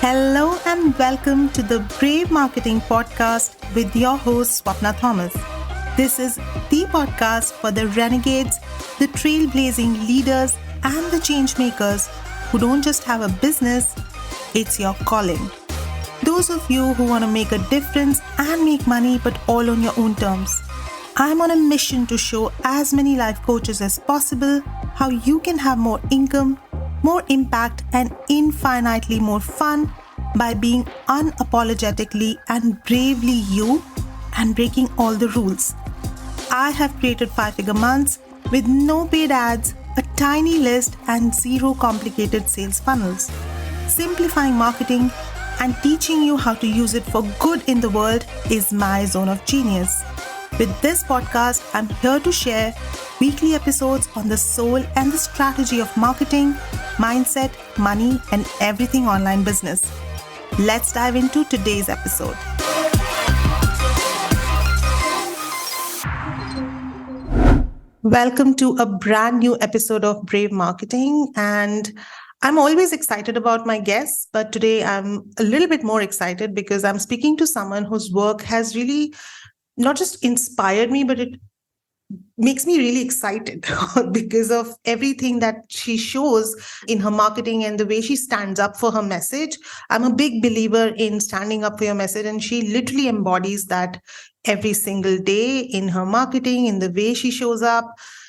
Hello and welcome to the Brave Marketing Podcast with your host, Swapna Thomas. This is the podcast for the renegades, the trailblazing leaders, and the change makers who don't just have a business, it's your calling. Those of you who want to make a difference and make money, but all on your own terms. I'm on a mission to show as many life coaches as possible how you can have more income, more impact, and infinitely more fun by being unapologetically and bravely you and breaking all the rules. I have created 5-figure months with no paid ads, a tiny list, and zero complicated sales funnels. Simplifying marketing and teaching you how to use it for good in the world is my zone of genius. With this podcast, I'm here to share weekly episodes on the soul and the strategy of marketing, mindset, money, and everything online business. Let's dive into today's episode. Welcome to a brand new episode of Brave Marketing. And I'm always excited about my guests, but today I'm a little bit more excited because I'm speaking to someone whose work has really not just inspired me, but it makes me really excited because of everything that she shows in her marketing and the way she stands up for her message. I'm a big believer in standing up for your message, and she literally embodies that every single day in her marketing, in the way she shows up.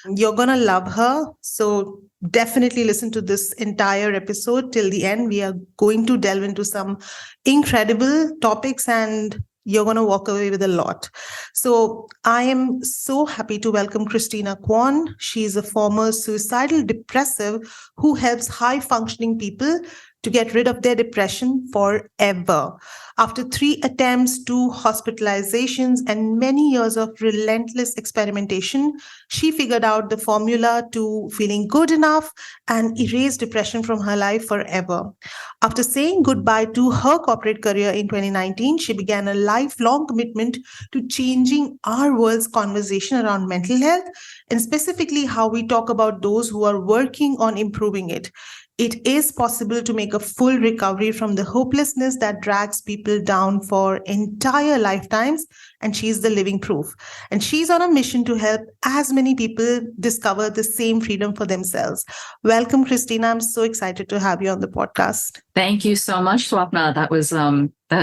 You're going to love her. So definitely listen to this entire episode till the end. We are going to delve into some incredible topics and you're going to walk away with a lot. So I am so happy to welcome Christina Kwan. She's a former suicidal depressive who helps high-functioning people to get rid of their depression forever. After 3 attempts, 2 hospitalisations, and many years of relentless experimentation, she figured out the formula to feeling good enough and erase depression from her life forever. After saying goodbye to her corporate career in 2019, she began a lifelong commitment to changing our world's conversation around mental health, and specifically how we talk about those who are working on improving it. It is possible to make a full recovery from the hopelessness that drags people down for entire lifetimes, and she's the living proof. And she's on a mission to help as many people discover the same freedom for themselves. Welcome, Christina. I'm so excited to have you on the podcast. Thank you so much, Swapna. That was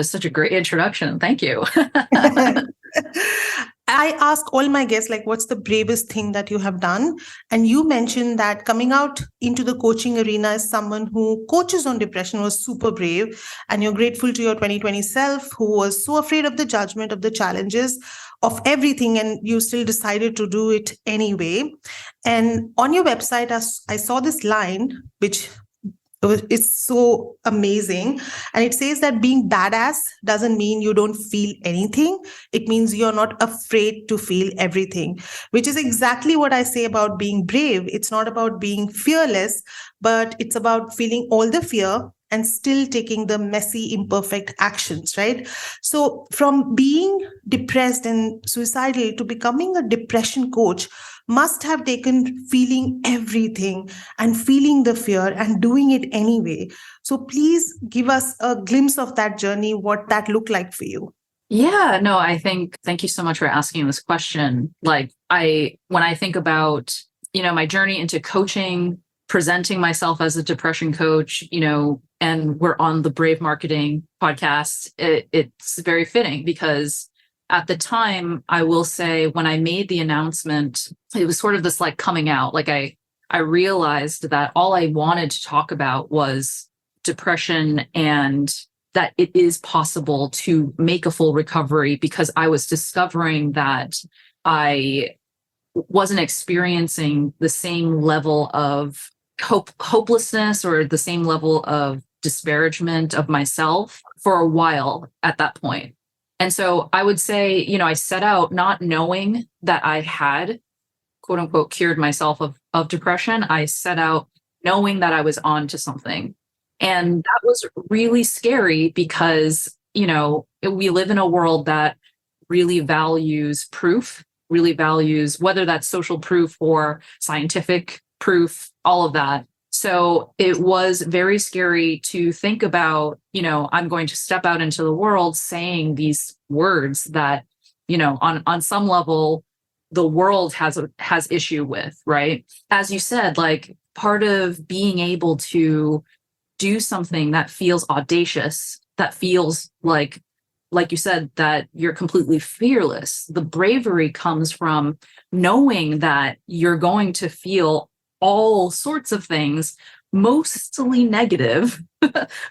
such a great introduction. Thank you. I ask all my guests, what's the bravest thing that you have done? And you mentioned that coming out into the coaching arena as someone who coaches on depression was super brave. And you're grateful to your 2020 self who was so afraid of the judgment, of the challenges, of everything. And you still decided to do it anyway. And on your website, I saw this line, which it's so amazing. And it says that being badass doesn't mean you don't feel anything. It means you're not afraid to feel everything, which is exactly what I say about being brave. It's not about being fearless, but it's about feeling all the fear and still taking the messy, imperfect actions, right? So from being depressed and suicidal to becoming a depression coach must have taken feeling everything and feeling the fear and doing it anyway. So please give us a glimpse of that journey, what that looked like for you. Yeah, no, thank you so much for asking this question. When I think about, my journey into coaching, presenting myself as a depression coach, and we're on the Brave Marketing podcast, it's very fitting because at the time, I will say when I made the announcement, it was sort of this coming out. I realized that all I wanted to talk about was depression and that it is possible to make a full recovery because I was discovering that I wasn't experiencing the same level of hopelessness or the same level of disparagement of myself for a while at that point. And so I would say, I set out not knowing that I had, quote unquote, cured myself of depression. I set out knowing that I was on to something. And that was really scary because, we live in a world that really values proof, really values whether that's social proof or scientific proof, all of that. So it was very scary to think about, I'm going to step out into the world saying these words that, on some level, the world has issue with, right? As you said, like part of being able to do something that feels audacious, that feels like you said, that you're completely fearless. The bravery comes from knowing that you're going to feel all sorts of things, mostly negative,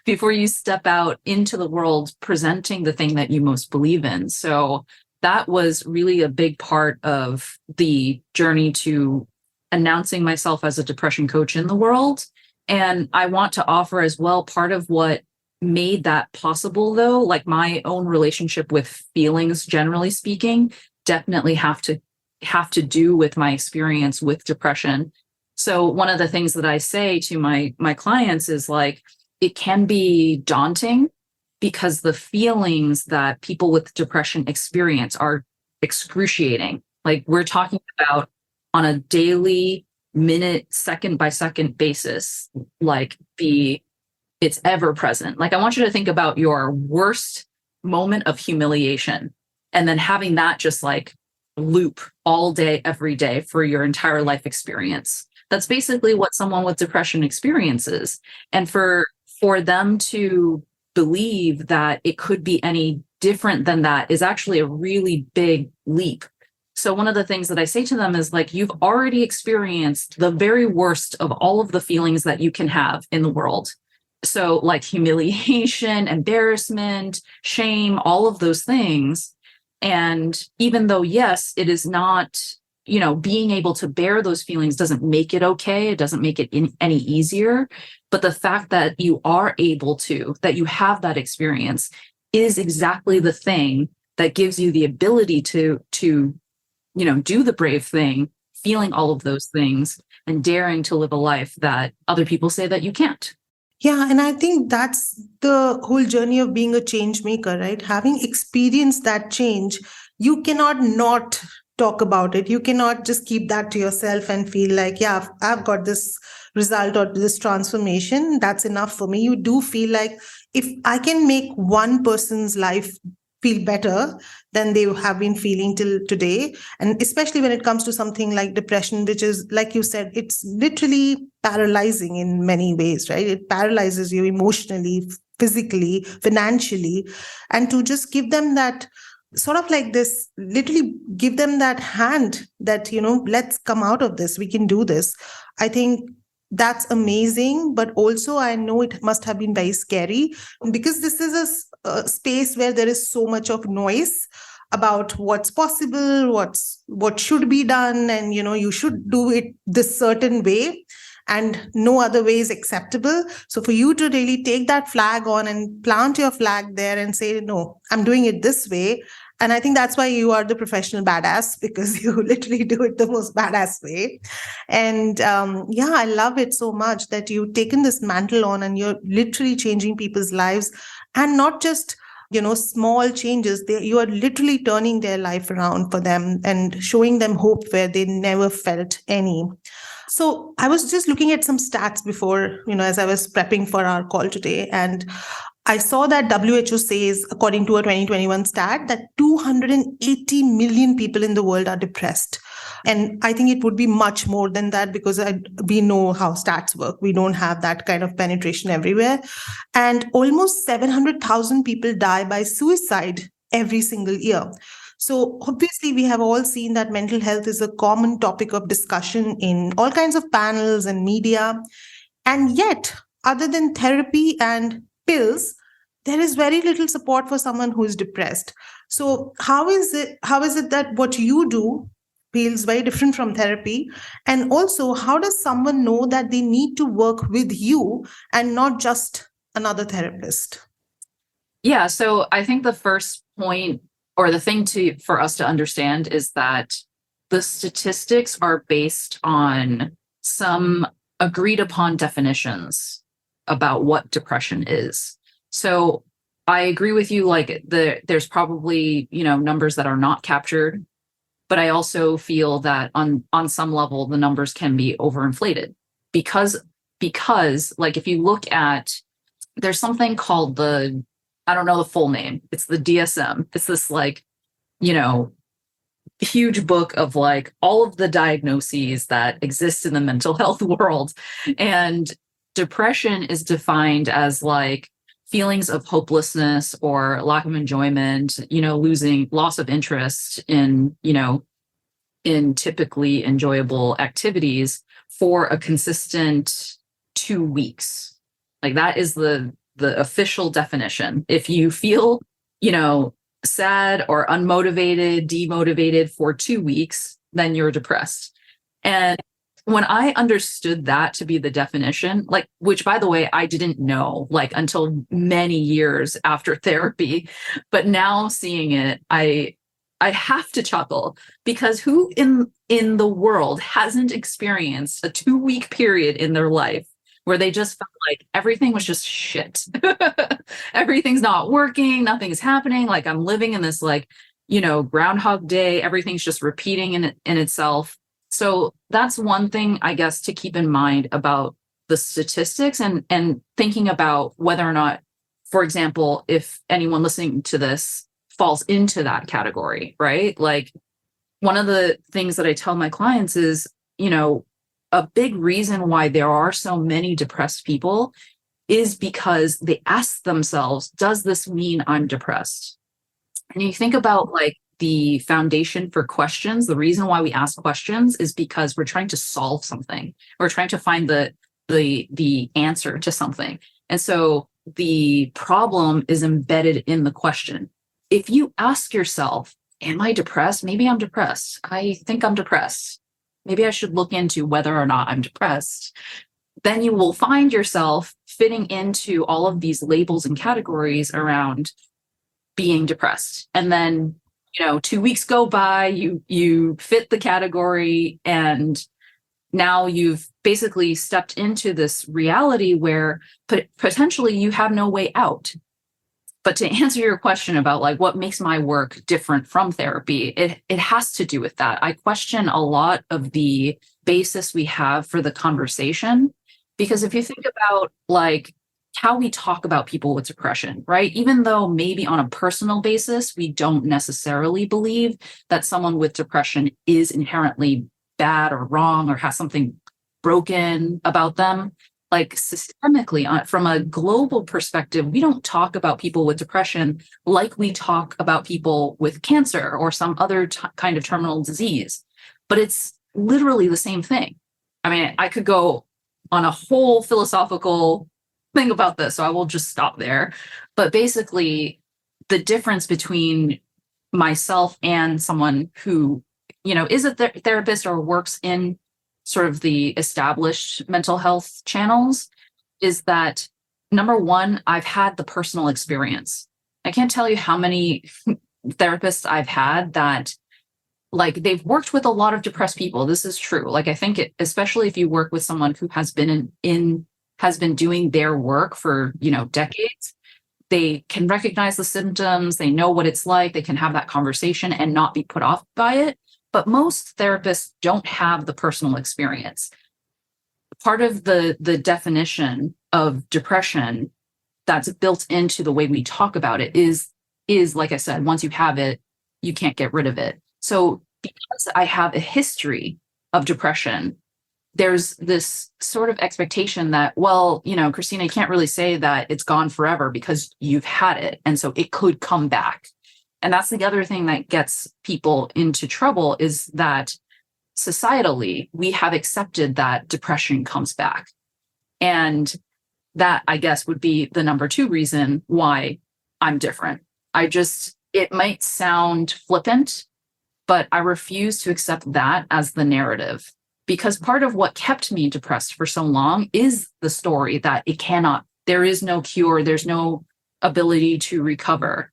before you step out into the world presenting the thing that you most believe in. So that was really a big part of the journey to announcing myself as a depression coach in the world. And I want to offer as well, part of what made that possible, though, like my own relationship with feelings, generally speaking, definitely have to do with my experience with depression. So one of the things that I say to my clients is like, it can be daunting because the feelings that people with depression experience are excruciating. Like we're talking about on a daily, minute, second by second basis, like it's ever present. Like I want you to think about your worst moment of humiliation and then having that just like loop all day, every day for your entire life experience. That's basically what someone with depression experiences. And for them to believe that it could be any different than that is actually a really big leap. So one of the things that I say to them is like, you've already experienced the very worst of all of the feelings that you can have in the world. So like humiliation, embarrassment, shame, all of those things. And even though, yes, it is not, being able to bear those feelings doesn't make it okay. It doesn't make it any easier. But the fact that you are able to, that you have that experience is exactly the thing that gives you the ability to do the brave thing, feeling all of those things and daring to live a life that other people say that you can't. Yeah, and I think that's the whole journey of being a change maker, right? Having experienced that change, you cannot not talk about it. You cannot just keep that to yourself and feel like, yeah, I've got this result or this transformation. That's enough for me. You do feel like if I can make one person's life feel better than they have been feeling till today. And especially when it comes to something like depression, which is, like you said, it's literally paralyzing in many ways, right? It paralyzes you emotionally, physically, financially. And to just give them that sort of like this, literally give them that hand that, let's come out of this. We can do this. I think that's amazing. But also, I know it must have been very scary because this is a space where there is so much of noise about what's possible, what should be done, and you should do it this certain way and no other way is acceptable. So for you to really take that flag on and plant your flag there and say, no, I'm doing it this way. And I think that's why you are the professional badass, because you literally do it the most badass way. And yeah, I love it so much that you've taken this mantle on and you're literally changing people's lives, and not just small changes. You are literally turning their life around for them and showing them hope where they never felt any. So I was just looking at some stats before, as I was prepping for our call today, and I saw that WHO says, according to a 2021 stat, that 280 million people in the world are depressed. And I think it would be much more than that, because we know how stats work. We don't have that kind of penetration everywhere. And almost 700,000 people die by suicide every single year. So obviously, we have all seen that mental health is a common topic of discussion in all kinds of panels and media. And yet, other than therapy and pills, there is very little support for someone who is depressed. So how is it that what you do feels very different from therapy? And also, how does someone know that they need to work with you and not just another therapist? Yeah, so I think the first point, or the thing for us to understand, is that the statistics are based on some agreed upon definitions about what depression is. So I agree with you, like there's probably, numbers that are not captured, but I also feel that on some level, the numbers can be overinflated because because like, if you look at, there's something called I don't know the full name. It's the DSM. It's this like, you know, huge book of like all of the diagnoses that exist in the mental health world. And depression is defined as like feelings of hopelessness or lack of enjoyment, you know, loss of interest in, you know, in typically enjoyable activities for a consistent 2 weeks. Like that is the official definition. If you feel, you know, sad or unmotivated, demotivated for 2 weeks, then you're depressed. And when I understood that to be the definition, like, which by the way, I didn't know like until many years after therapy, but now seeing it, I have to chuckle, because who in the world hasn't experienced a 2-week period in their life where they just felt like everything was just shit. Everything's not working, nothing's happening. Like I'm living in this like, you know, Groundhog Day, everything's just repeating in itself. So that's one thing, I guess, to keep in mind about the statistics and thinking about whether or not, for example, if anyone listening to this falls into that category, right? Like one of the things that I tell my clients is, you know, a big reason why there are so many depressed people is because they ask themselves, does this mean I'm depressed? And you think about like the foundation for questions, the reason why we ask questions is because we're trying to solve something. We're trying to find the answer to something. And so the problem is embedded in the question. If you ask yourself, am I depressed? Maybe I'm depressed. I think I'm depressed. Maybe I should look into whether or not I'm depressed. Then you will find yourself fitting into all of these labels and categories around being depressed. And then, you know, 2 weeks go by, you fit the category, and now you've basically stepped into this reality where potentially you have no way out. But to answer your question about like what makes my work different from therapy, it has to do with that. I question a lot of the basis we have for the conversation, because if you think about like how we talk about people with depression, right? Even though maybe on a personal basis, we don't necessarily believe that someone with depression is inherently bad or wrong or has something broken about them. Like systemically, from a global perspective, we don't talk about people with depression like we talk about people with cancer or some other kind of terminal disease. But it's literally the same thing. I mean, I could go on a whole philosophical thing about this, so I will just stop there. But basically, the difference between myself and someone who, you know, is a therapist or works in sort of the established mental health channels is that, number one, I've had the personal experience. I can't tell you how many therapists I've had that like they've worked with a lot of depressed people. This is true. Like I think especially if you work with someone who has been has been doing their work for, you know, decades, they can recognize the symptoms, they know what it's like, they can have that conversation and not be put off by it. But most therapists don't have the personal experience. Part of the definition of depression that's built into the way we talk about it is like I said, once you have it, you can't get rid of it. So because I have a history of depression, there's this sort of expectation that, well, you know, Christina, you can't really say that it's gone forever because you've had it. And so it could come back. And that's the other thing that gets people into trouble is that societally, we have accepted that depression comes back. And that, I guess, would be the number two reason why I'm different. It might sound flippant, but I refuse to accept that as the narrative, because part of what kept me depressed for so long is the story that there is no cure, there's no ability to recover.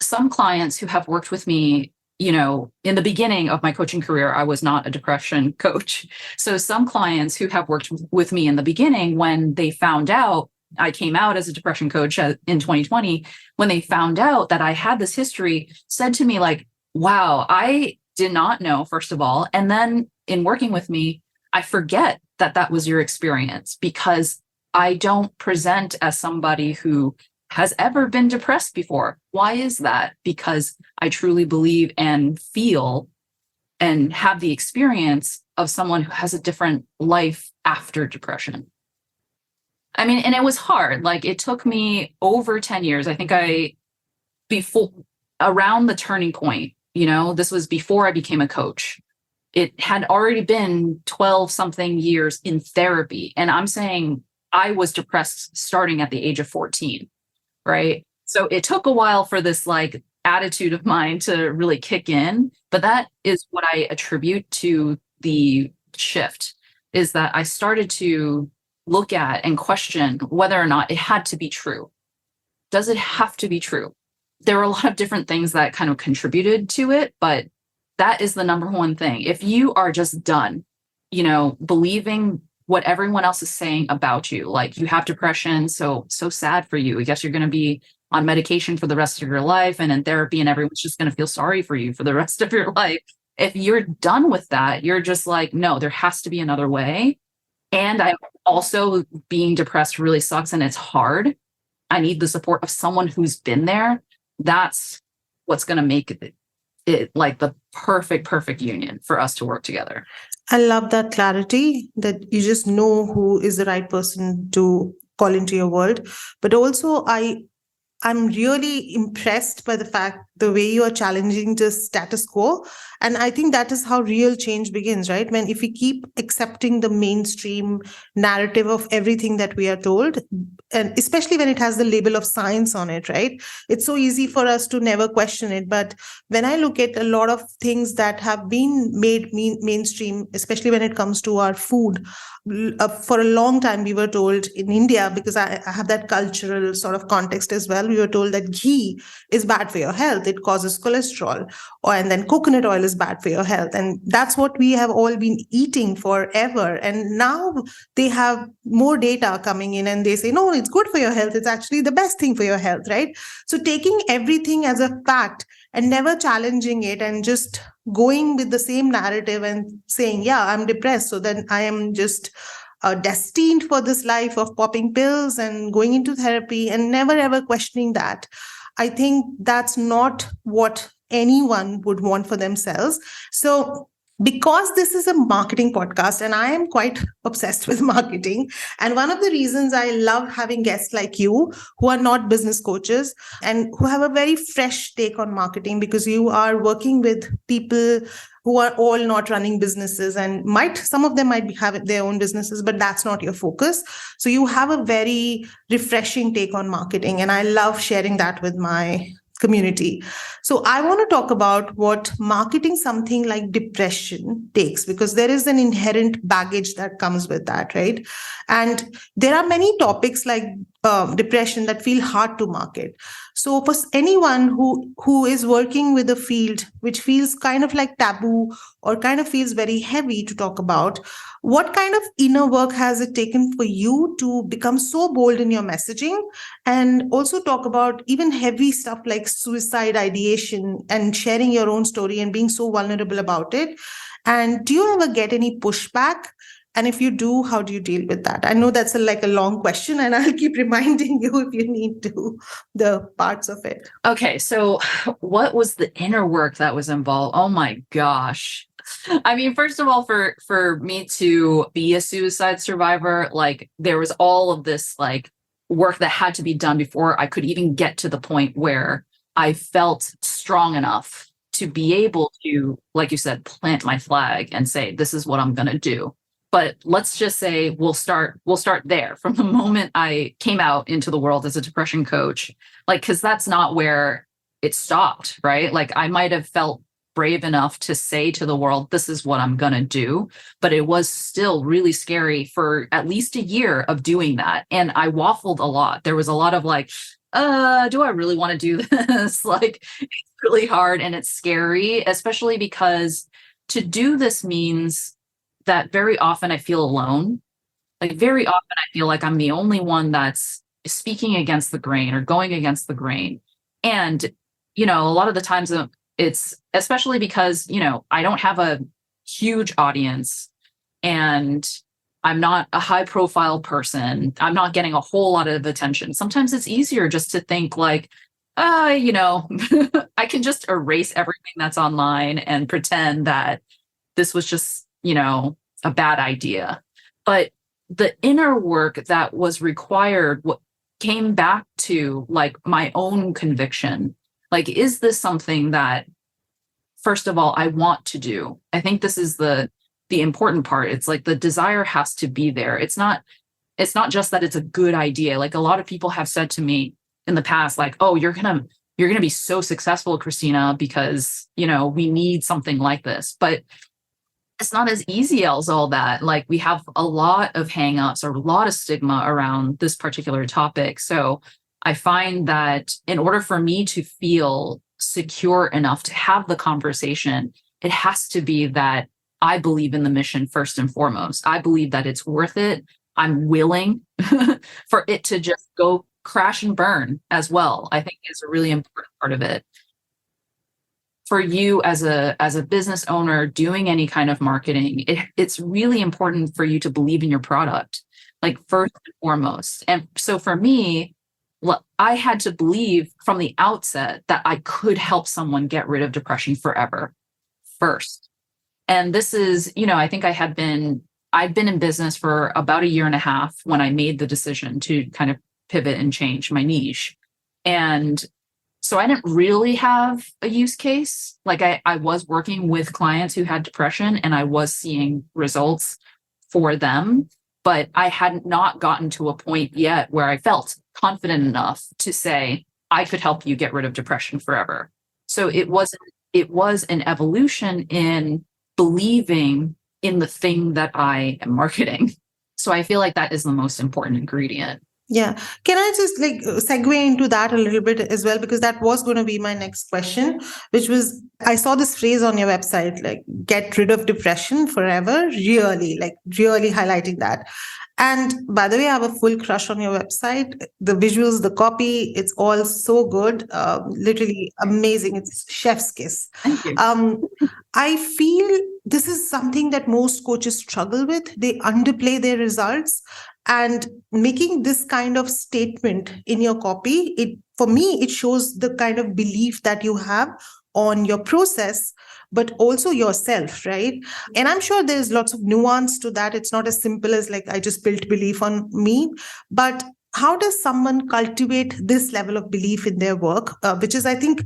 Some clients who have worked with me, you know, in the beginning of my coaching career, I was not a depression coach. So some clients who have worked with me in the beginning, when they found out I came out as a depression coach in 2020, when they found out that I had this history, said to me like, wow, I did not know, first of all. And then in working with me, I forget that that was your experience, because I don't present as somebody who has ever been depressed before. Why is that? Because I truly believe and feel and have the experience of someone who has a different life after depression. I mean, and it was hard. Like, it took me over 10 years. I think before, around the turning point, this was before I became a coach. It had already been 12 something years in therapy. And I'm saying I was depressed starting at the age of 14, right? So it took a while for this like attitude of mine to really kick in. But that is what I attribute to the shift, is that I started to look at and question whether or not it had to be true. Does it have to be true? There were a lot of different things that kind of contributed to it, but that is the number one thing. If you are just done, believing what everyone else is saying about you, like you have depression, so sad for you. I guess you're going to be on medication for the rest of your life and in therapy, and everyone's just going to feel sorry for you for the rest of your life. If you're done with that, you're just like, no, there has to be another way. And I also, being depressed really sucks and it's hard. I need the support of someone who's been there. That's what's going to make it like the perfect union for us to work together. I love that clarity, that you just know who is the right person to call into your world. But also, I'm really impressed by the way you are challenging the status quo. And I think that is how real change begins, right? If we keep accepting the mainstream narrative of everything that we are told, and especially when it has the label of science on it, right? It's so easy for us to never question it. But when I look at a lot of things that have been made mainstream, especially when it comes to our food, for a long time, we were told in India, because I have that cultural sort of context as well, we were told that ghee is bad for your health. It causes cholesterol. And then coconut oil is bad for your health. And that's what we have all been eating forever. And now they have more data coming in and they say, no, it's good for your health. It's actually the best thing for your health, right? So taking everything as a fact and never challenging it and just going with the same narrative and saying, yeah, I'm depressed, so then I am just destined for this life of popping pills and going into therapy and never ever questioning that. I think that's not what anyone would want for themselves. So because this is a marketing podcast and I am quite obsessed with marketing, and one of the reasons I love having guests like you who are not business coaches and who have a very fresh take on marketing, because you are working with people who are all not running businesses, and some of them might have their own businesses, but that's not your focus. So you have a very refreshing take on marketing, and I love sharing that with my community. So I want to talk about what marketing something like depression takes, because there is an inherent baggage that comes with that, right? And there are many topics like depression that feel hard to market. So for anyone who is working with a field which feels kind of like taboo or kind of feels very heavy to talk about, what kind of inner work has it taken for you to become so bold in your messaging, and also talk about even heavy stuff like suicide ideation and sharing your own story and being so vulnerable about it? And do you ever get any pushback? And if you do, how do you deal with that? I know that's like a long question, and I'll keep reminding you if you need to, the parts of it. Okay, so what was the inner work that was involved? Oh my gosh. I mean, first of all, for me to be a suicide survivor, like there was all of this like work that had to be done before I could even get to the point where I felt strong enough to be able to, like you said, plant my flag and say, this is what I'm going to do. But let's just say we'll start there from the moment I came out into the world as a depression coach, like, because that's not where it stopped, right? Like I might have felt brave enough to say to the world, this is what I'm going to do. But it was still really scary for at least a year of doing that. And I waffled a lot. There was a lot of like, do I really want to do this? Like, it's really hard and it's scary, especially because to do this means that very often I feel alone. Like very often I feel like I'm the only one that's speaking against the grain or going against the grain. And, a lot of the times it's especially because, I don't have a huge audience, and I'm not a high profile person. I'm not getting a whole lot of attention. Sometimes it's easier just to think like, I can just erase everything that's online and pretend that this was just, a bad idea. But the inner work that was required, what came back to like my own conviction. Like, is this something that, first of all, I want to do? I think this is the important part. It's like the desire has to be there. It's not just that it's a good idea. Like, a lot of people have said to me in the past, like, oh, you're gonna be so successful, Christina, because we need something like this. But it's not as easy as all that. Like, we have a lot of hangups or a lot of stigma around this particular topic. So I find that in order for me to feel secure enough to have the conversation, it has to be that I believe in the mission first and foremost. I believe that it's worth it. I'm willing for it to just go crash and burn as well. I think is a really important part of it. For you as a business owner doing any kind of marketing, it's really important for you to believe in your product, like first and foremost. And so for me, I had to believe from the outset that I could help someone get rid of depression forever first. And this is, I think I'd been in business for about a year and a half when I made the decision to kind of pivot and change my niche. And so I didn't really have a use case. Like, I was working with clients who had depression and I was seeing results for them, but I had not gotten to a point yet where I felt confident enough to say, I could help you get rid of depression forever. So it was an evolution in believing in the thing that I am marketing. So I feel like that is the most important ingredient. Yeah. Can I just like segue into that a little bit as well? Because that was going to be my next question, which was, I saw this phrase on your website, like get rid of depression forever, really highlighting that. And by the way, I have a full crush on your website. The visuals, the copy, it's all so good. Literally amazing. It's chef's kiss. Thank you. I feel this is something that most coaches struggle with. They underplay their results. And making this kind of statement in your copy, for me, it shows the kind of belief that you have on your process, but also yourself, right? And I'm sure there's lots of nuance to that. It's not as simple as like, I just built belief on me. But how does someone cultivate this level of belief in their work, which is, I think,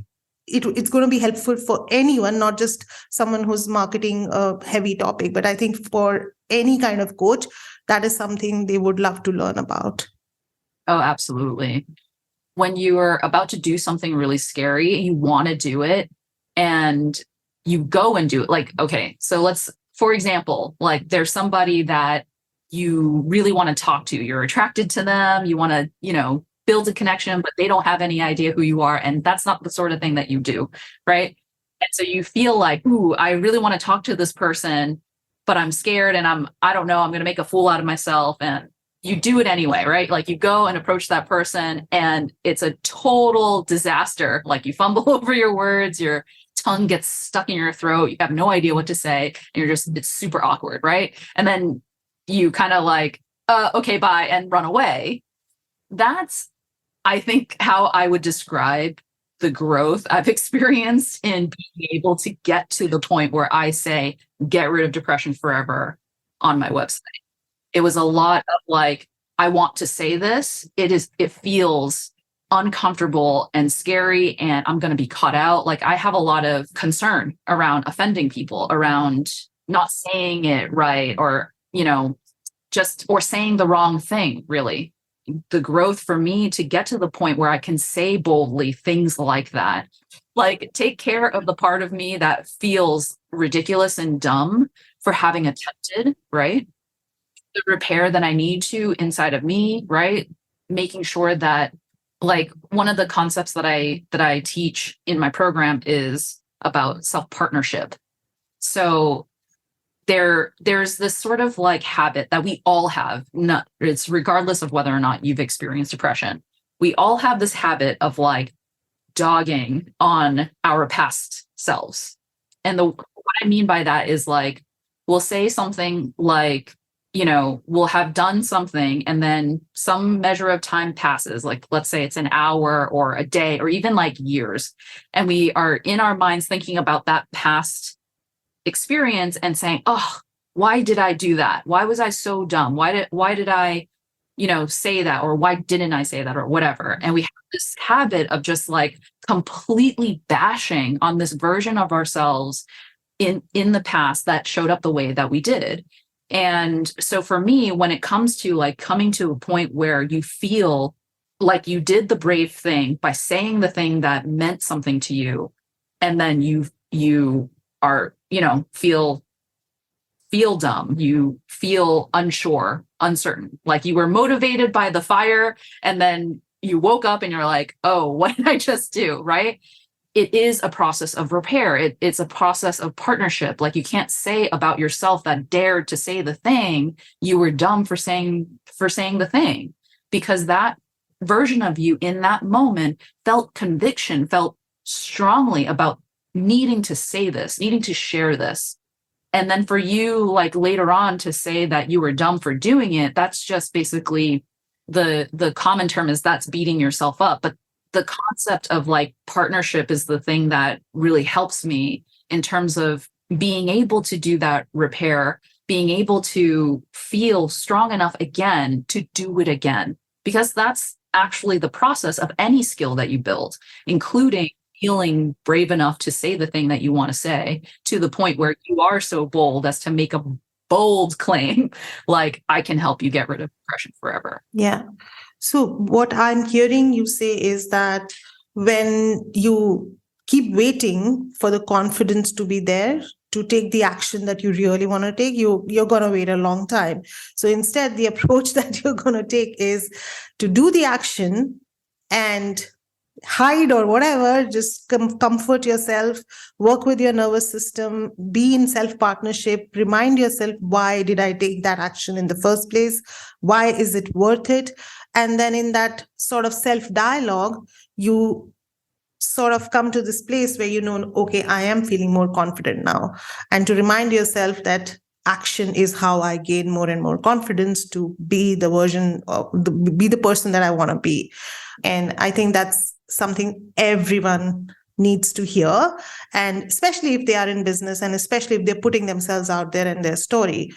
it's going to be helpful for anyone, not just someone who's marketing a heavy topic, but I think for any kind of coach, that is something they would love to learn about. Oh, absolutely. When you are about to do something really scary, you want to do it and you go and do it. Like, okay, so for example, like there's somebody that you really want to talk to, you're attracted to them, you want to, build a connection, but they don't have any idea who you are. And that's not the sort of thing that you do, right? And so you feel like, ooh, I really want to talk to this person, but I'm scared and I don't know, I'm going to make a fool out of myself. And you do it anyway, right? Like you go and approach that person and it's a total disaster. Like you fumble over your words, your tongue gets stuck in your throat, you have no idea what to say, and it's super awkward, right? And then you kind of like, okay, bye, and run away. That's, I think, how I would describe the growth I've experienced in being able to get to the point where I say, get rid of depression forever on my website. It was a lot of like, I want to say this. It feels uncomfortable and scary and I'm going to be cut out. Like I have a lot of concern around offending people, around not saying it right, or, or saying the wrong thing, really. The growth for me to get to the point where I can say boldly things like that, like take care of the part of me that feels ridiculous and dumb for having attempted, right? The repair that I need to inside of me, right? Making sure that, like, one of the concepts that I teach in my program is about self-partnership. So there's this sort of like habit that we all have. It's regardless of whether or not you've experienced depression. We all have this habit of like dogging on our past selves. And what I mean by that is like, we'll say something like, we'll have done something and then some measure of time passes, like let's say it's an hour or a day or even like years. And we are in our minds thinking about that past experience and saying, oh, why did I do that? Why was I so dumb? Why did I, say that? Or why didn't I say that or whatever? And we have this habit of just like completely bashing on this version of ourselves in the past that showed up the way that we did. And so for me, when it comes to like coming to a point where you feel like you did the brave thing by saying the thing that meant something to you, and then you are, feel dumb, you feel unsure, uncertain, like you were motivated by the fire, and then you woke up and you're like, oh, what did I just do? Right? It is a process of repair. It's a process of partnership. Like you can't say about yourself that dared to say the thing, you were dumb for saying the thing, because that version of you in that moment felt conviction, felt strongly about needing to say this, needing to share this. And then for you, like later on to say that you were dumb for doing it, that's just basically the common term is that's beating yourself up. But the concept of like partnership is the thing that really helps me in terms of being able to do that repair, being able to feel strong enough again to do it again, because that's actually the process of any skill that you build, including feeling brave enough to say the thing that you want to say to the point where you are so bold as to make a bold claim like, I can help you get rid of depression forever. Yeah. So what I'm hearing you say is that when you keep waiting for the confidence to be there to take the action that you really want to take, you're going to wait a long time. So instead, the approach that you're going to take is to do the action and hide or whatever, just comfort yourself, work with your nervous system, be in self-partnership, remind yourself, why did I take that action in the first place? Why is it worth it? And then in that sort of self-dialogue, you sort of come to this place where okay, I am feeling more confident now. And to remind yourself that action is how I gain more and more confidence to be the version of be the person that I want to be. And I think that's something everyone needs to hear, and especially if they are in business and especially if they're putting themselves out there in their story.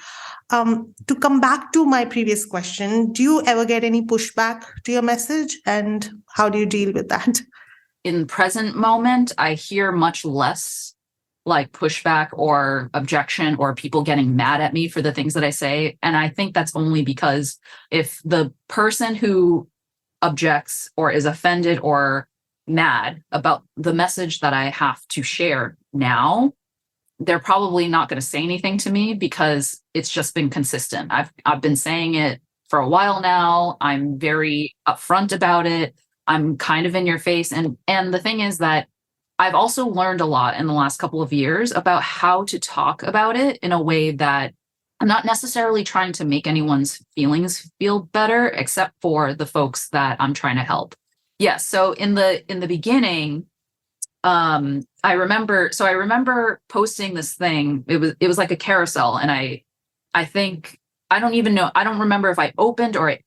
To come back to my previous question, do you ever get any pushback to your message, and how do you deal with that? In present moment, I hear much less like pushback or objection or people getting mad at me for the things that I say. And I think that's only because if the person who objects or is offended or mad about the message that I have to share now, they're probably not going to say anything to me because it's just been consistent. I've been saying it for a while now. I'm very upfront about it. I'm kind of in your face. And the thing is that I've also learned a lot in the last couple of years about how to talk about it in a way that I'm not necessarily trying to make anyone's feelings feel better, except for the folks that I'm trying to help. Yes. So in the beginning, I remember posting this thing. It was like a carousel, and I think I don't even know. I don't remember if I opened or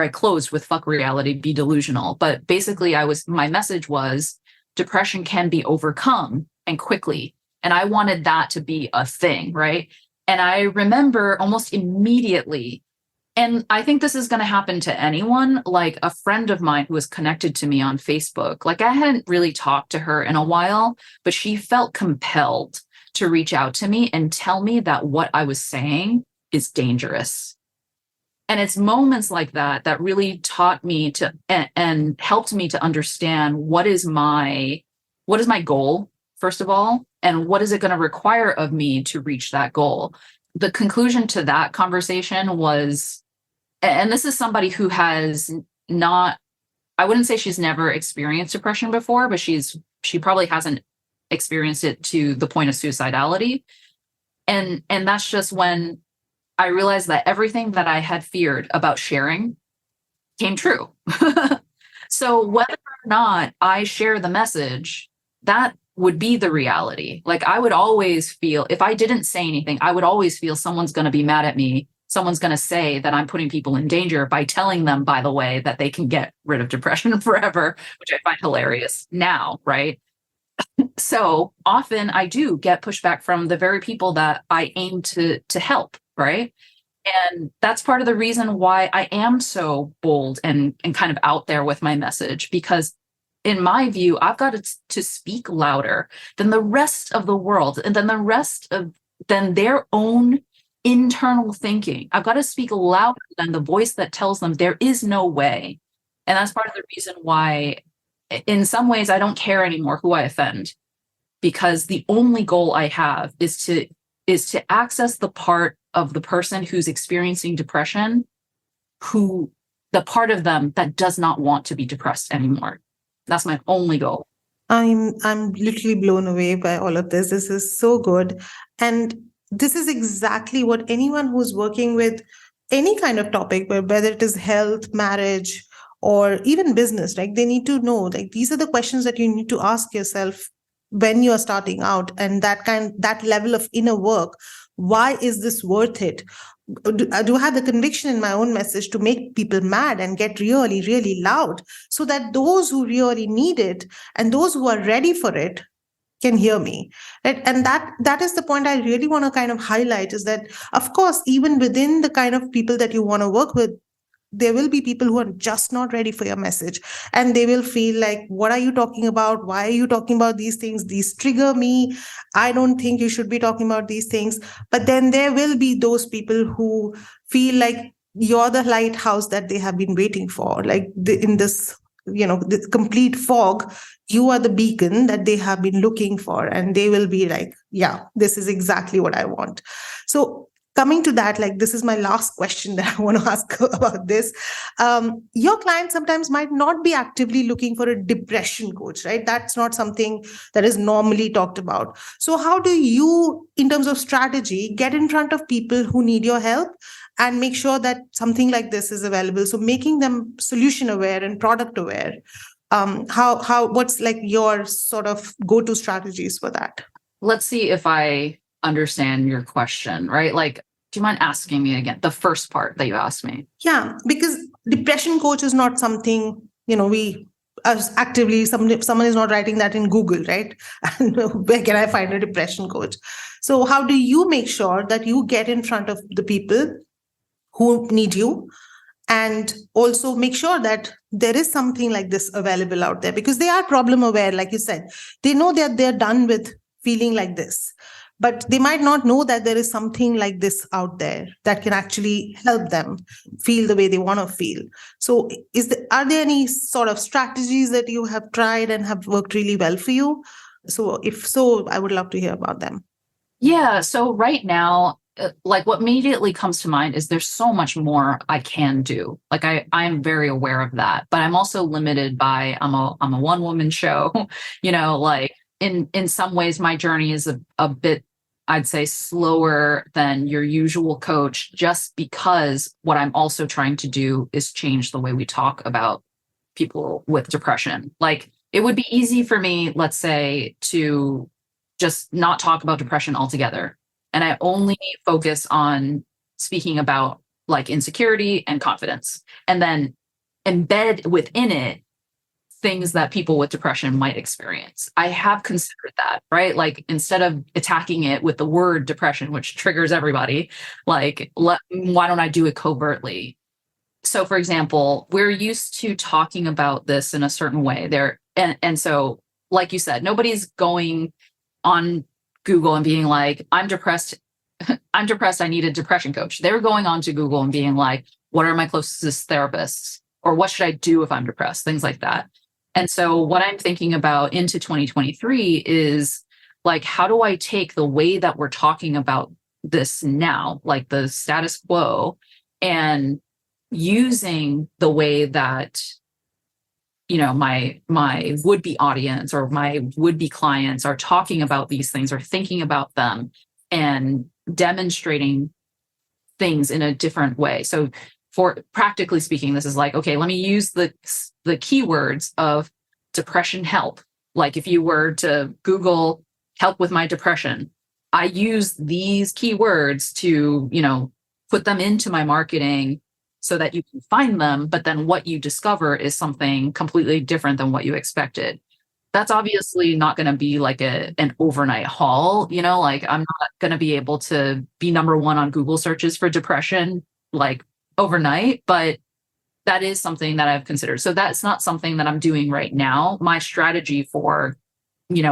I closed with "fuck reality, be delusional." But basically, my message was depression can be overcome and quickly, and I wanted that to be a thing, right? And I remember almost immediately, and I think this is going to happen to anyone, like a friend of mine who was connected to me on Facebook. Like I hadn't really talked to her in a while, but she felt compelled to reach out to me and tell me that what I was saying is dangerous. And it's moments like that that really taught me to and helped me to understand what is my goal, first of all, and what is it going to require of me to reach that goal. The conclusion to that conversation was, and this is somebody who has not, I wouldn't say she's never experienced depression before, but she probably hasn't experienced it to the point of suicidality. And that's just when I realized that everything that I had feared about sharing came true. So whether or not I share the message, that would be the reality. Like I would always feel, if I didn't say anything, I would always feel someone's going to be mad at me someone's going to say that I'm putting people in danger by telling them, by the way, that they can get rid of depression forever, which I find hilarious now, right? So often I do get pushback from the very people that I aim to help, right? And that's part of the reason why I am so bold and kind of out there with my message, because in my view, I've got to speak louder than the rest of the world and than their own internal thinking. I've got to speak louder than the voice that tells them there is no way. And that's part of the reason why, in some ways, I don't care anymore who I offend, because the only goal I have is to access the part of the person who's experiencing depression, the part of them that does not want to be depressed anymore. That's my only goal. I'm literally blown away by all of this. This is so good. And this is exactly what anyone who's working with any kind of topic, whether it is health, marriage, or even business, like they need to know, like these are the questions that you need to ask yourself when you are starting out, and that level of inner work. Why is this worth it? Do I have the conviction in my own message to make people mad and get really, really loud, so that those who really need it and those who are ready for it can hear me, right? And that is the point I really want to kind of highlight, is that, of course, even within the kind of people that you want to work with, there will be people who are just not ready for your message, and they will feel like, what are you talking about? Why are you talking about these things? These trigger me. I don't think you should be talking about these things. But then there will be those people who feel like you're the lighthouse that they have been waiting for, like in this, the complete fog, you are the beacon that they have been looking for, and they will be like, yeah, this is exactly what I want. So coming to that, like, this is my last question that I want to ask about this. Your client sometimes might not be actively looking for a depression coach, right? That's not something that is normally talked about. So how do you, in terms of strategy, get in front of people who need your help and make sure that something like this is available? So making them solution aware and product aware. What's like your sort of go-to strategies for that? Let's see if I understand your question, right? Like, do you mind asking me again the first part that you asked me? Yeah, because depression coach is not something, we as actively, someone is not writing that in Google, right? And where can I find a depression coach? So how do you make sure that you get in front of the people who need you, and also make sure that there is something like this available out there? Because they are problem aware, like you said. They know that they're done with feeling like this, but they might not know that there is something like this out there that can actually help them feel the way they want to feel. So are there any sort of strategies that you have tried and have worked really well for you? So if so, I would love to hear about them. Yeah. So right now, like what immediately comes to mind is there's so much more I can do. Like I'm very aware of that, but I'm also limited by, I'm a one woman show, like in some ways my journey is a bit, I'd say, slower than your usual coach, just because what I'm also trying to do is change the way we talk about people with depression. Like, it would be easy for me, let's say, to just not talk about depression altogether. And I only focus on speaking about like insecurity and confidence, and then embed within it things that people with depression might experience. I have considered that, right? Like, instead of attacking it with the word depression, which triggers everybody, like, why don't I do it covertly? So, for example, we're used to talking about this in a certain way there. And so, like you said, nobody's going on Google and being like, I'm depressed. I'm depressed. I need a depression coach. They're going on to Google and being like, what are my closest therapists? Or what should I do if I'm depressed? Things like that. And so what I'm thinking about into 2023 is, like, how do I take the way that we're talking about this now, like the status quo, and using the way that, my would-be audience or my would-be clients are talking about these things or thinking about them, and demonstrating things in a different way. So, for practically speaking, this is like, okay, let me use the keywords of depression help. Like, if you were to Google help with my depression, I use these keywords to, put them into my marketing so that you can find them, but then what you discover is something completely different than what you expected. That's obviously not going to be like an overnight haul, like I'm not going to be able to be number one on Google searches for depression like overnight, but that is something that I've considered. So that's not something that I'm doing right now. My strategy for,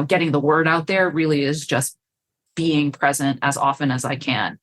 getting the word out there really is just being present as often as I can.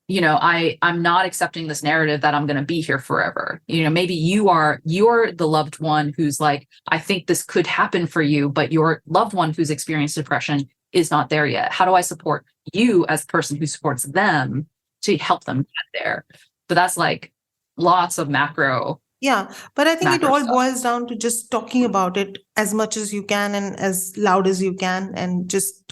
I'm not accepting this narrative that I'm going to be here forever. Maybe you're the loved one who's like, I think this could happen for you, but your loved one who's experienced depression is not there yet. How do I support you as the person who supports them to help them get there? But that's like lots of macro. Yeah, but I think it Macro all stuff. boils down to just talking about it as much as you can and as loud as you can, and just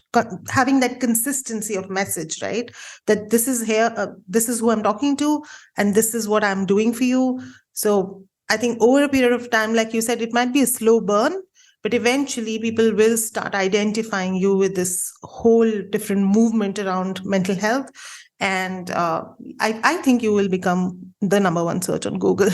having that consistency of message, right? That this is here, this is who I'm talking to, and this is what I'm doing for you. So I think over a period of time, like you said, it might be a slow burn, but eventually people will start identifying you with this whole different movement around mental health. And I think you will become the number one search on Google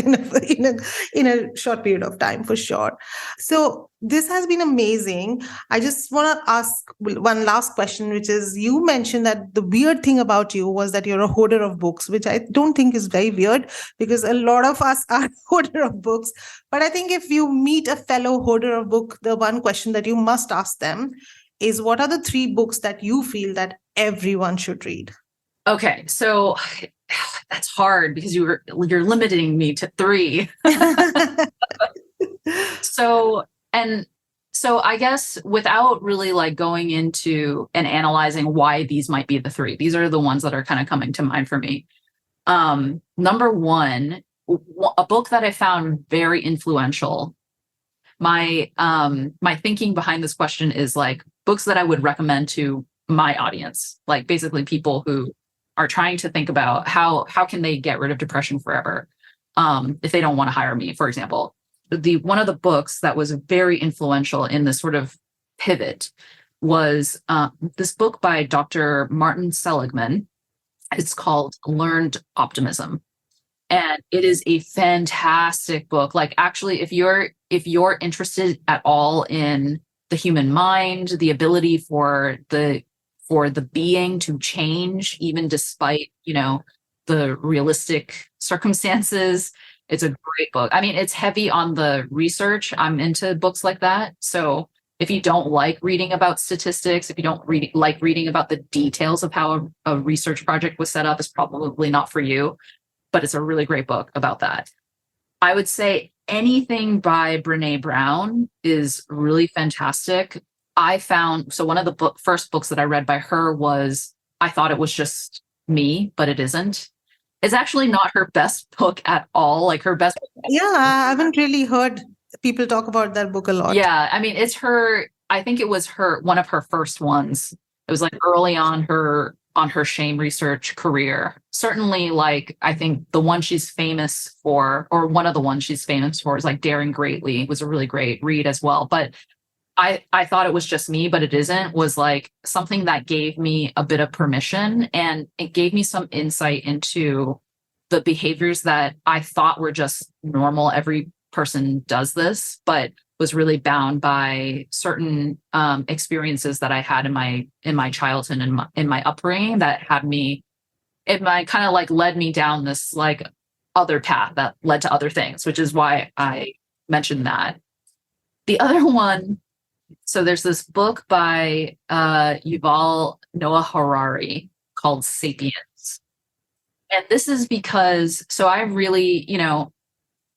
in a short period of time, for sure. So this has been amazing. I just want to ask one last question, which is, you mentioned that the weird thing about you was that you're a hoarder of books, which I don't think is very weird, because a lot of us are hoarder of books. But I think if you meet a fellow hoarder of book, the one question that you must ask them is, what are the 3 books that you feel that everyone should read? Okay, so that's hard because you're limiting me to 3. So I guess without really like going into and analyzing why these might be the 3, these are the ones that are kind of coming to mind for me. Number 1, a book that I found very influential. My thinking behind this question is like books that I would recommend to my audience, like basically people who are trying to think about how can they get rid of depression forever, if they don't want to hire me, for example. One of the books that was very influential in this sort of pivot was this book by Dr. Martin Seligman. It's called Learned Optimism. And it is a fantastic book. Like, actually, if you're interested at all in the human mind, the ability for the being to change, even despite, the realistic circumstances, it's a great book. I mean, it's heavy on the research. I'm into books like that. So if you don't like reading about statistics, if you don't like reading about the details of how a research project was set up, it's probably not for you. But it's a really great book about that. I would say anything by Brené Brown is really fantastic. So one of the first books that I read by her was, I thought it was just me, but it isn't. It's actually not her best book at all. Like her best book. Yeah, I haven't really heard people talk about that book a lot. Yeah, I mean, I think it was one of her first ones. It was like early on her shame research career. Certainly, like, I think the one she's famous for, or one of the ones she's famous for, is like Daring Greatly. It was a really great read as well. But I thought it was just me, but it isn't, was like something that gave me a bit of permission, and it gave me some insight into the behaviors that I thought were just normal. Every person does this, but was really bound by certain experiences that I had in my childhood and in my upbringing that had me, it might kind of like led me down this like other path that led to other things, which is why I mentioned that. The other one, so there's this book by Yuval Noah Harari called Sapiens. And this is because, so I really,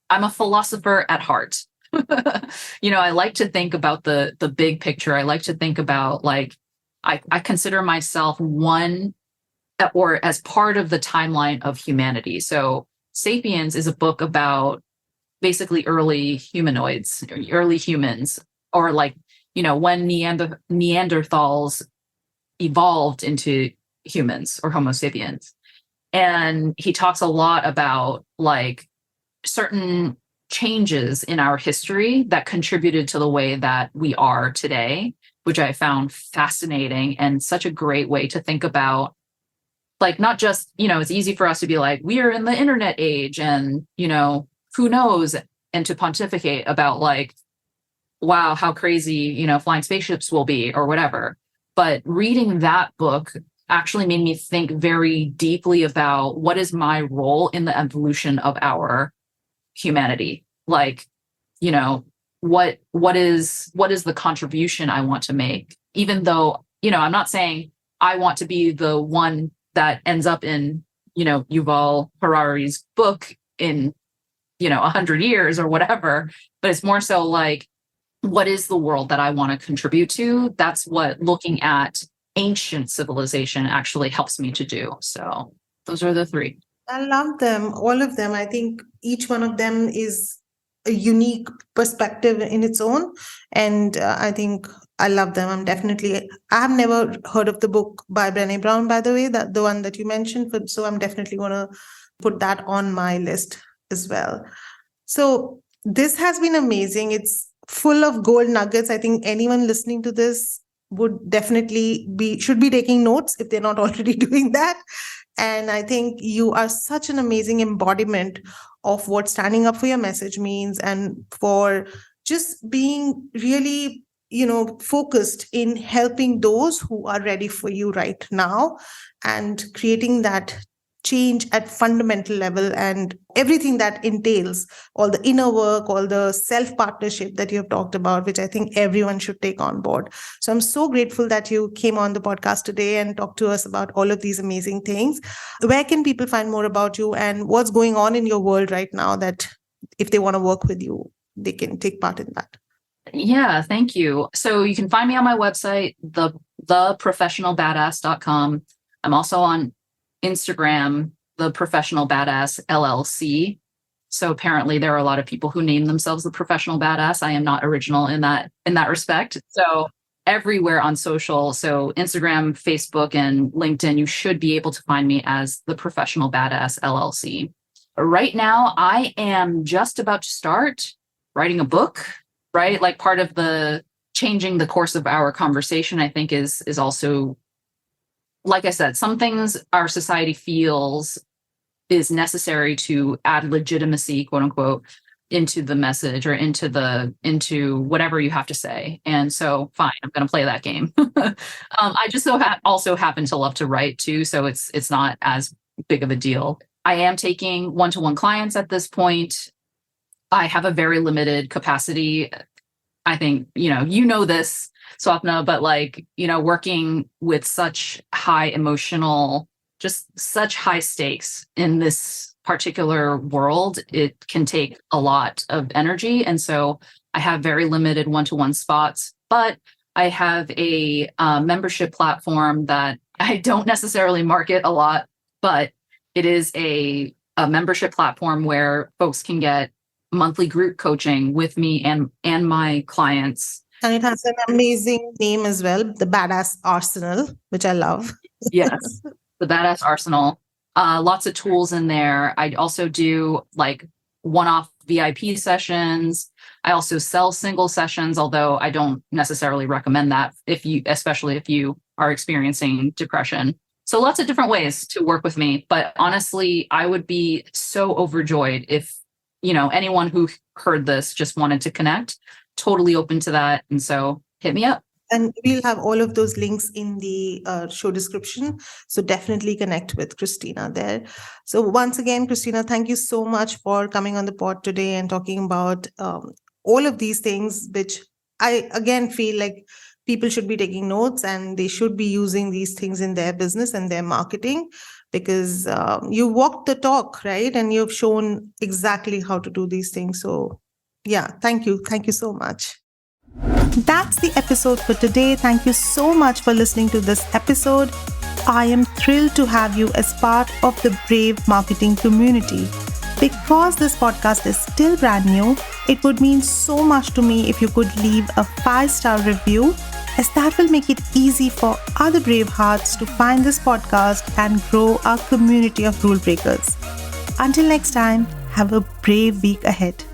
I'm a philosopher at heart. I like to think about the big picture. I like to think about, like, I consider myself one, or as part of the timeline of humanity. So Sapiens is a book about basically early humanoids, early humans, or like, when Neanderthals evolved into humans or Homo sapiens. And he talks a lot about like certain changes in our history that contributed to the way that we are today, which I found fascinating and such a great way to think about like not just, it's easy for us to be like, we are in the internet age and, who knows, and to pontificate about like, wow, how crazy, flying spaceships will be or whatever. But reading that book actually made me think very deeply about what is my role in the evolution of our humanity. Like, what is the contribution I want to make? Even though, I'm not saying I want to be the one that ends up in, Yuval Harari's book in, 100 years or whatever, but it's more so like, what is the world that I want to contribute to? That's what looking at ancient civilization actually helps me to do. So those are the three. I love them, all of them. I think each one of them is a unique perspective in its own. And I think I love them. I have never heard of the book by Brené Brown, by the way, that the one that you mentioned. So I'm definitely going to put that on my list as well. So this has been amazing. It's full of gold nuggets. I think anyone listening to this would definitely should be taking notes if they're not already doing that. And I think you are such an amazing embodiment of what standing up for your message means, and for just being really, focused in helping those who are ready for you right now, and creating that change at fundamental level, and everything that entails, all the inner work, all the self-partnership that you have talked about, which I think everyone should take on board. So I'm so grateful that you came on the podcast today and talked to us about all of these amazing things. Where can people find more about you, and what's going on in your world right now that if they want to work with you, they can take part in that? Yeah, thank you. So you can find me on my website, theprofessionalbadass.com. I'm also on Instagram, The Professional Badass LLC. So apparently there are a lot of people who name themselves The Professional Badass. I am not original in that respect. So everywhere on social, so Instagram, Facebook, and LinkedIn, you should be able to find me as The Professional Badass LLC. Right now, I am just about to start writing a book, right? Like part of the changing the course of our conversation, I think is also, like I said, some things our society feels is necessary to add legitimacy, quote unquote, into the message or into whatever you have to say. And so, fine, I'm going to play that game. I just also happen to love to write too, so it's not as big of a deal. I am taking one-to-one clients at this point. I have a very limited capacity. I think this, Swapna, but working with such high emotional, just such high stakes in this particular world, it can take a lot of energy. And so I have very limited one-to-one spots, but I have a membership platform that I don't necessarily market a lot, but it is a membership platform where folks can get monthly group coaching with me and my clients. And it has an amazing name as well, the Badass Arsenal, which I love. Yes, the Badass Arsenal. Lots of tools in there. I also do like one-off VIP sessions. I also sell single sessions, although I don't necessarily recommend that especially if you are experiencing depression. So lots of different ways to work with me. But honestly, I would be so overjoyed if anyone who heard this just wanted to connect. Totally open to that. And so hit me up. And we'll have all of those links in the show description. So definitely connect with Christina there. So once again, Christina, thank you so much for coming on the pod today and talking about all of these things, which I, again, feel like people should be taking notes and they should be using these things in their business and their marketing, because you walked the talk, right? And you've shown exactly how to do these things. So yeah, thank you. Thank you so much. That's the episode for today. Thank you so much for listening to this episode. I am thrilled to have you as part of the Brave marketing community. Because this podcast is still brand new, it would mean so much to me if you could leave a 5-star review, as that will make it easy for other brave hearts to find this podcast and grow our community of rule breakers. Until next time, have a brave week ahead.